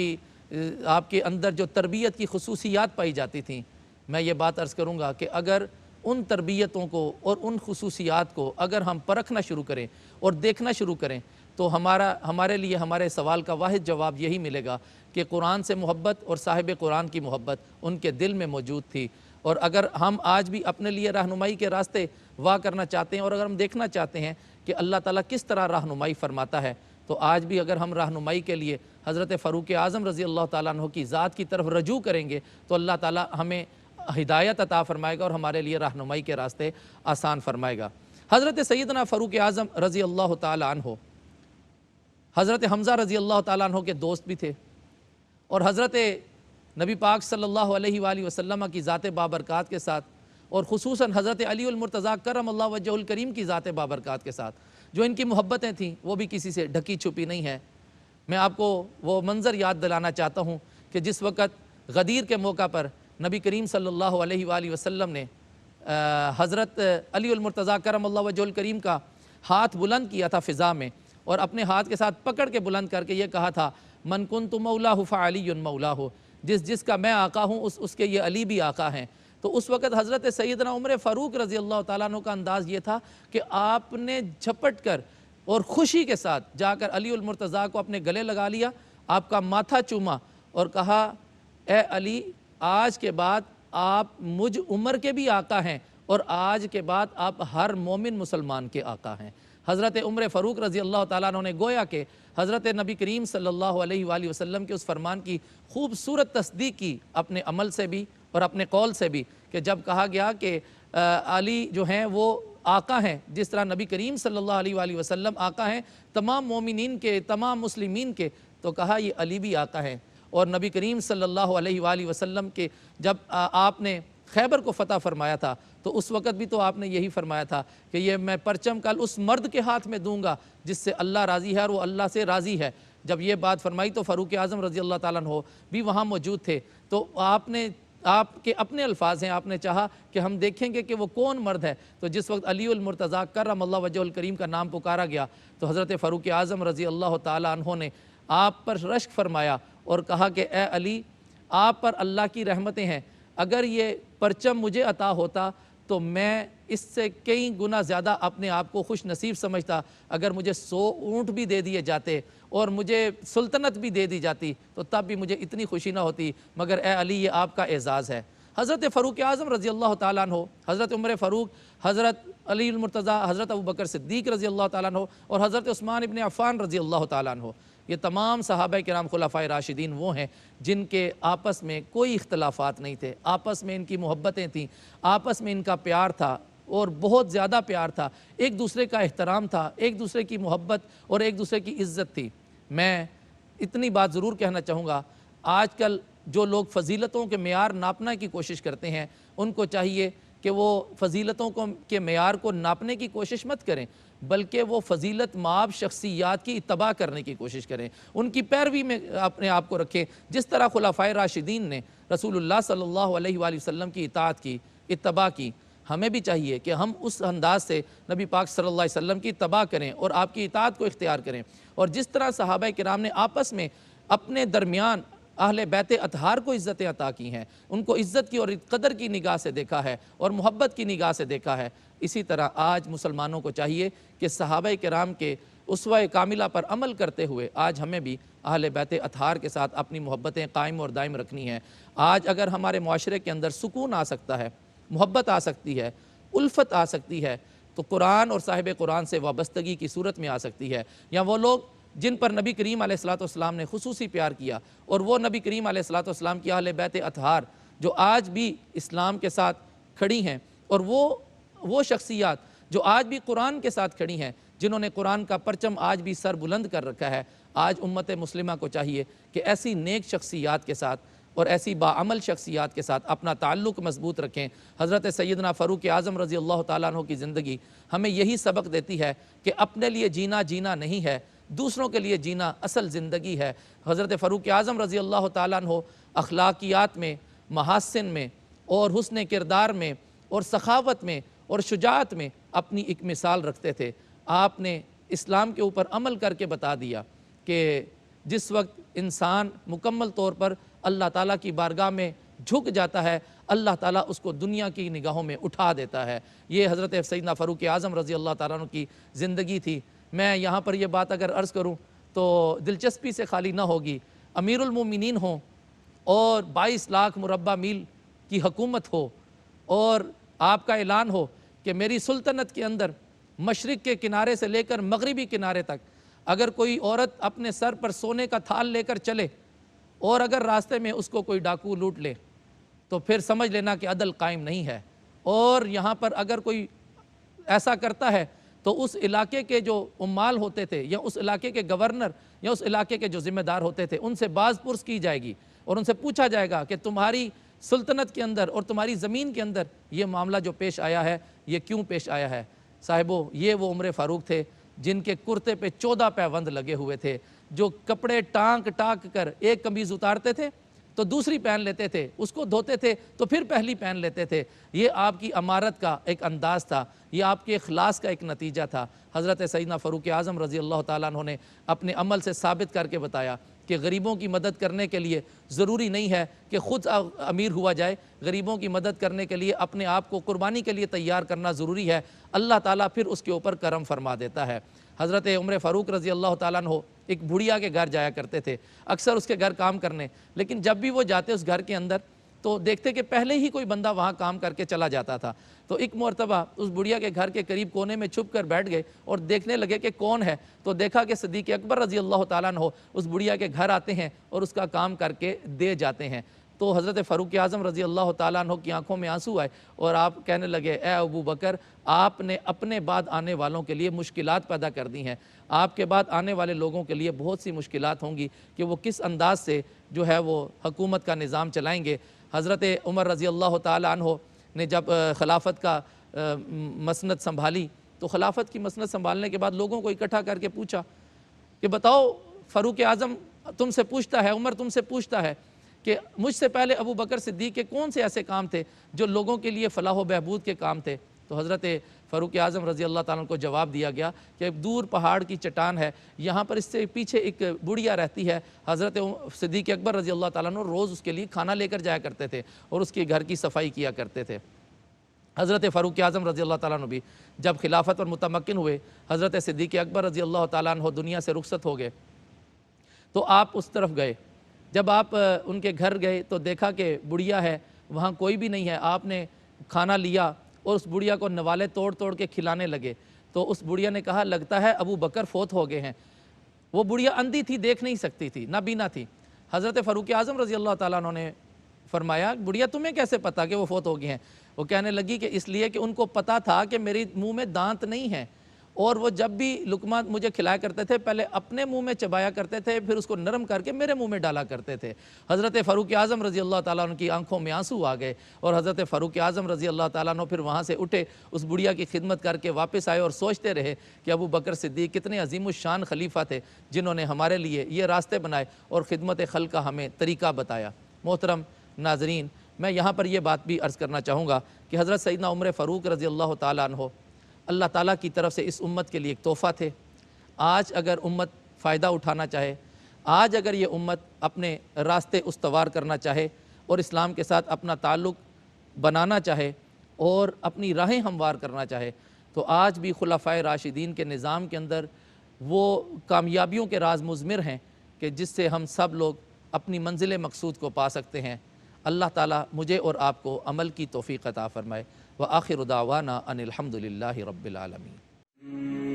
کے اندر جو تربیت کی خصوصیات پائی جاتی تھیں، میں یہ بات عرض کروں گا کہ اگر ان تربیتوں کو اور ان خصوصیات کو اگر ہم پرکھنا شروع کریں اور دیکھنا شروع کریں تو ہمارے لیے ہمارے سوال کا واحد جواب یہی ملے گا کہ قرآن سے محبت اور صاحب قرآن کی محبت ان کے دل میں موجود تھی۔ اور اگر ہم آج بھی اپنے لیے رہنمائی کے راستے واہ کرنا چاہتے ہیں اور اگر ہم دیکھنا چاہتے ہیں کہ اللہ تعالیٰ کس طرح رہنمائی فرماتا ہے تو آج بھی اگر ہم رہنمائی کے لیے حضرت فاروق اعظم رضی اللہ تعالیٰ عنہ کی ذات کی طرف رجوع کریں گے تو اللہ تعالیٰ ہمیں ہدایت عطا فرمائے گا اور ہمارے لیے رہنمائی کے راستے آسان فرمائے گا۔ حضرت سیدنا فاروق اعظم رضی اللہ تعالیٰ عنہ حضرت حمزہ رضی اللہ تعالیٰ عنہ کے دوست بھی تھے اور حضرت نبی پاک صلی اللہ علیہ وآلہ وسلم کی ذات بابرکات کے ساتھ اور خصوصاً حضرت علی المرتضیٰ کرم اللہ وجہہ الکریم کی ذات بابرکات کے ساتھ جو ان کی محبتیں تھیں وہ بھی کسی سے ڈھکی چھپی نہیں ہے۔ میں آپ کو وہ منظر یاد دلانا چاہتا ہوں کہ جس وقت غدیر کے موقع پر نبی کریم صلی اللہ علیہ وآلہ وسلم نے حضرت علی المرتضیٰ کرم اللہ وجہہ الکریم کا ہاتھ بلند کیا تھا فضا میں اور اپنے ہاتھ کے ساتھ پکڑ کے بلند کر کے یہ کہا تھا من کنت مولاہ فعلی مولاہ، جس کا میں آقا ہوں اس کے یہ علی بھی آقا ہیں۔ تو اس وقت حضرت سیدنا عمر فاروق رضی اللہ تعالیٰ عنہ کا انداز یہ تھا کہ آپ نے جھپٹ کر اور خوشی کے ساتھ جا کر علی المرتضیٰ کو اپنے گلے لگا لیا، آپ کا ماتھا چوما اور کہا اے علی آج کے بعد آپ مجھ عمر کے بھی آقا ہیں اور آج کے بعد آپ ہر مومن مسلمان کے آقا ہیں۔ حضرت عمر فاروق رضی اللہ تعالیٰ عنہ نے گویا کہ حضرت نبی کریم صلی اللہ علیہ وآلہ وسلم کے اس فرمان کی خوبصورت تصدیق کی اپنے عمل سے بھی اور اپنے قول سے بھی کہ جب کہا گیا کہ علی جو ہیں وہ آقا ہیں جس طرح نبی کریم صلی اللہ علیہ وآلہ وسلم آقا ہیں تمام مومنین کے، تمام مسلمین کے، تو کہا یہ علی بھی آقا ہیں۔ اور نبی کریم صلی اللہ علیہ وآلہ وسلم کے جب آپ نے خیبر کو فتح فرمایا تھا تو اس وقت بھی تو آپ نے یہی فرمایا تھا کہ یہ میں پرچم کل اس مرد کے ہاتھ میں دوں گا جس سے اللہ راضی ہے اور وہ اللہ سے راضی ہے۔ جب یہ بات فرمائی تو فاروق اعظم رضی اللہ تعالیٰ عنہ بھی وہاں موجود تھے، تو آپ کے اپنے الفاظ ہیں، آپ نے چاہا کہ ہم دیکھیں گے کہ وہ کون مرد ہے۔ تو جس وقت علی المرتضیٰ کرم اللہ وجہہ الکریم کا نام پکارا گیا تو حضرت فاروق اعظم رضی اللہ تعالیٰ عنہ نے آپ پر رشک فرمایا اور کہا کہ اے علی آپ پر اللہ کی رحمتیں ہیں، اگر یہ پرچم مجھے عطا ہوتا تو میں اس سے کئی گنا زیادہ اپنے آپ کو خوش نصیب سمجھتا، اگر مجھے 100 اونٹ بھی دے دیے جاتے اور مجھے سلطنت بھی دے دی جاتی تو تب بھی مجھے اتنی خوشی نہ ہوتی، مگر اے علی یہ آپ کا اعزاز ہے۔ حضرت فاروق اعظم رضی اللہ تعالیٰ عنہ، حضرت عمر فاروق، حضرت علی المرتضیٰ، حضرت ابوبکر صدیق رضی اللہ تعالیٰ عنہ اور حضرت عثمان ابن عفان رضی اللہ تعالیٰ عنہ، یہ تمام صحابہ کرام خلفائے راشدین وہ ہیں جن کے آپس میں کوئی اختلافات نہیں تھے، آپس میں ان کی محبتیں تھیں، آپس میں ان کا پیار تھا اور بہت زیادہ پیار تھا، ایک دوسرے کا احترام تھا، ایک دوسرے کی محبت اور ایک دوسرے کی عزت تھی۔ میں اتنی بات ضرور کہنا چاہوں گا، آج کل جو لوگ فضیلتوں کے معیار ناپنے کی کوشش کرتے ہیں ان کو چاہیے کہ وہ فضیلتوں کے معیار کو ناپنے کی کوشش مت کریں، بلکہ وہ فضیلت مآب شخصیات کی اتباع کرنے کی کوشش کریں، ان کی پیروی میں اپنے آپ کو رکھیں۔ جس طرح خلفائے راشدین نے رسول اللہ صلی اللہ علیہ وآلہ وسلم کی اطاعت کی، اتباع کی، ہمیں بھی چاہیے کہ ہم اس انداز سے نبی پاک صلی اللہ علیہ وسلم کی اتباع کریں اور آپ کی اطاعت کو اختیار کریں۔ اور جس طرح صحابہ کرام نے آپس میں اپنے درمیان اہل بیت اطہار کو عزتیں عطا کی ہیں، ان کو عزت کی اور قدر کی نگاہ سے دیکھا ہے اور محبت کی نگاہ سے دیکھا ہے۔ اسی طرح آج مسلمانوں کو چاہیے کہ صحابہ کرام کے اسوہ کاملہ پر عمل کرتے ہوئے آج ہمیں بھی اہل بیت اطہار کے ساتھ اپنی محبتیں قائم اور دائم رکھنی ہیں۔ آج اگر ہمارے معاشرے کے اندر سکون آ سکتا ہے، محبت آ سکتی ہے، الفت آ سکتی ہے، تو قرآن اور صاحب قرآن سے وابستگی کی صورت میں آ سکتی ہے۔ یا وہ لوگ جن پر نبی کریم علیہ السلام نے خصوصی پیار کیا، اور وہ نبی کریم علیہ السلام کی اہل بیت اطہار جو آج بھی اسلام کے ساتھ کھڑی ہیں، اور وہ شخصیات جو آج بھی قرآن کے ساتھ کھڑی ہیں، جنہوں نے قرآن کا پرچم آج بھی سر بلند کر رکھا ہے، آج امت مسلمہ کو چاہیے کہ ایسی نیک شخصیات کے ساتھ اور ایسی باعمل شخصیات کے ساتھ اپنا تعلق مضبوط رکھیں۔ حضرت سیدنا فاروق اعظم رضی اللہ تعالیٰ عنہ کی زندگی ہمیں یہی سبق دیتی ہے کہ اپنے لیے جینا جینا نہیں ہے، دوسروں کے لیے جینا اصل زندگی ہے۔ حضرت فاروق اعظم رضی اللہ تعالیٰ عنہ اخلاقیات میں، محاسن میں اور حسن کردار میں اور سخاوت میں اور شجاعت میں اپنی ایک مثال رکھتے تھے۔ آپ نے اسلام کے اوپر عمل کر کے بتا دیا کہ جس وقت انسان مکمل طور پر اللہ تعالیٰ کی بارگاہ میں جھک جاتا ہے، اللہ تعالیٰ اس کو دنیا کی نگاہوں میں اٹھا دیتا ہے۔ یہ حضرت سیدنا فاروق اعظم رضی اللہ تعالیٰ عنہ کی زندگی تھی۔ میں یہاں پر یہ بات اگر عرض کروں تو دلچسپی سے خالی نہ ہوگی۔ امیر المومنین ہوں اور 22 لاکھ مربع میل کی حکومت ہو، اور آپ کا اعلان ہو کہ میری سلطنت کے اندر مشرق کے کنارے سے لے کر مغربی کنارے تک اگر کوئی عورت اپنے سر پر سونے کا تھال لے کر چلے اور اگر راستے میں اس کو کوئی ڈاکو لوٹ لے تو پھر سمجھ لینا کہ عدل قائم نہیں ہے۔ اور یہاں پر اگر کوئی ایسا کرتا ہے تو اس علاقے کے جو عمال ہوتے تھے یا اس علاقے کے گورنر یا اس علاقے کے جو ذمہ دار ہوتے تھے ان سے باز پرس کی جائے گی اور ان سے پوچھا جائے گا کہ تمہاری سلطنت کے اندر اور تمہاری زمین کے اندر یہ معاملہ جو پیش آیا ہے یہ کیوں پیش آیا ہے۔ صاحبو، یہ وہ عمر فاروق تھے جن کے کرتے پہ 14 پیوند لگے ہوئے تھے، جو کپڑے ٹانک ٹانک کر ایک قمیض اتارتے تھے تو دوسری پہن لیتے تھے، اس کو دھوتے تھے تو پھر پہلی پہن لیتے تھے۔ یہ آپ کی امارت کا ایک انداز تھا، یہ آپ کے اخلاص کا ایک نتیجہ تھا۔ حضرت سیدنا فاروق اعظم رضی اللہ تعالیٰ عنہ نے اپنے عمل سے ثابت کر کے بتایا کہ غریبوں کی مدد کرنے کے لیے ضروری نہیں ہے کہ خود امیر ہوا جائے، غریبوں کی مدد کرنے کے لیے اپنے آپ کو قربانی کے لیے تیار کرنا ضروری ہے، اللہ تعالیٰ پھر اس کے اوپر کرم فرما دیتا ہے۔ حضرت عمر فاروق رضی اللہ تعالیٰ عنہ ایک بڑھیا کے گھر جایا کرتے تھے، اکثر اس کے گھر کام کرنے، لیکن جب بھی وہ جاتے اس گھر کے اندر تو دیکھتے کہ پہلے ہی کوئی بندہ وہاں کام کر کے چلا جاتا تھا۔ تو ایک مرتبہ اس بڑھیا کے گھر کے قریب کونے میں چھپ کر بیٹھ گئے اور دیکھنے لگے کہ کون ہے، تو دیکھا کہ صدیق اکبر رضی اللہ تعالیٰ عنہ اس بڑھیا کے گھر آتے ہیں اور اس کا کام کر کے دے جاتے ہیں۔ تو حضرت فاروق اعظم رضی اللہ تعالیٰ عنہ کی آنکھوں میں آنسو آئے اور آپ کہنے لگے، اے ابو بکر، آپ نے اپنے بعد آنے والوں کے لیے مشکلات پیدا کر دی ہیں، آپ کے بعد آنے والے لوگوں کے لیے بہت سی مشکلات ہوں گی کہ وہ کس انداز سے جو ہے وہ حکومت کا نظام چلائیں گے۔ حضرت عمر رضی اللہ تعالیٰ عنہ نے جب خلافت کا مسند سنبھالی تو خلافت کی مسند سنبھالنے کے بعد لوگوں کو اکٹھا کر کے پوچھا کہ بتاؤ، فاروق اعظم تم سے پوچھتا ہے، عمر تم سے پوچھتا ہے کہ مجھ سے پہلے ابو بکر صدیق کے کون سے ایسے کام تھے جو لوگوں کے لیے فلاح و بہبود کے کام تھے؟ تو حضرت فاروق اعظم رضی اللہ تعالیٰ عنہ کو جواب دیا گیا کہ ایک دور پہاڑ کی چٹان ہے، یہاں پر اس سے پیچھے ایک بڑھیا رہتی ہے، حضرت صدیق اکبر رضی اللہ تعالیٰ عنہ روز اس کے لیے کھانا لے کر جایا کرتے تھے اور اس کے گھر کی صفائی کیا کرتے تھے۔ حضرت فاروق اعظم رضی اللہ تعالیٰ عنہ بھی جب خلافت پر متمکن ہوئے، حضرت صدیق اکبر رضی اللہ تعالیٰ عنہ دنیا سے رخصت ہو گئے تو آپ اس طرف گئے۔ جب آپ ان کے گھر گئے تو دیکھا کہ بڑھیا ہے، وہاں کوئی بھی نہیں ہے۔ آپ نے کھانا لیا اور اس بڑھیا کو نوالے توڑ توڑ کے کھلانے لگے تو اس بڑھیا نے کہا، لگتا ہے ابو بکر فوت ہو گئے ہیں۔ وہ بڑھیا اندھی تھی، دیکھ نہیں سکتی تھی، نابینا تھی۔ حضرت فاروق اعظم رضی اللہ تعالیٰ عنہ نے فرمایا، بڑھیا تمہیں کیسے پتا کہ وہ فوت ہو گئے ہیں؟ وہ کہنے لگی کہ اس لیے کہ ان کو پتا تھا کہ میری منہ میں دانت نہیں ہیں، اور وہ جب بھی لقمہ مجھے کھلایا کرتے تھے پہلے اپنے منہ میں چبایا کرتے تھے، پھر اس کو نرم کر کے میرے منہ میں ڈالا کرتے تھے۔ حضرت فاروق اعظم رضی اللہ تعالیٰ عنہ کی آنکھوں میں آنسو آ گئے اور حضرت فاروق اعظم رضی اللہ تعالیٰ عنہ پھر وہاں سے اٹھے، اس بڑھیا کی خدمت کر کے واپس آئے اور سوچتے رہے کہ ابو بکر صدیق کتنے عظیم الشان خلیفہ تھے جنہوں نے ہمارے لیے یہ راستے بنائے اور خدمت خلق کا ہمیں طریقہ بتایا۔ محترم ناظرین، میں یہاں پر یہ بات بھی عرض کرنا چاہوں گا کہ حضرت سیدنا عمر فاروق رضی اللہ تعالیٰ عنہ اللہ تعالیٰ کی طرف سے اس امت کے لیے ایک تحفہ تھے۔ آج اگر امت فائدہ اٹھانا چاہے، آج اگر یہ امت اپنے راستے استوار کرنا چاہے اور اسلام کے ساتھ اپنا تعلق بنانا چاہے اور اپنی راہیں ہموار کرنا چاہے تو آج بھی خلفائے راشدین کے نظام کے اندر وہ کامیابیوں کے راز مضمر ہیں کہ جس سے ہم سب لوگ اپنی منزل مقصود کو پا سکتے ہیں۔ اللہ تعالیٰ مجھے اور آپ کو عمل کی توفیق عطا فرمائے۔ وآخر دعوانا ان الحمد للہ رب العالمین۔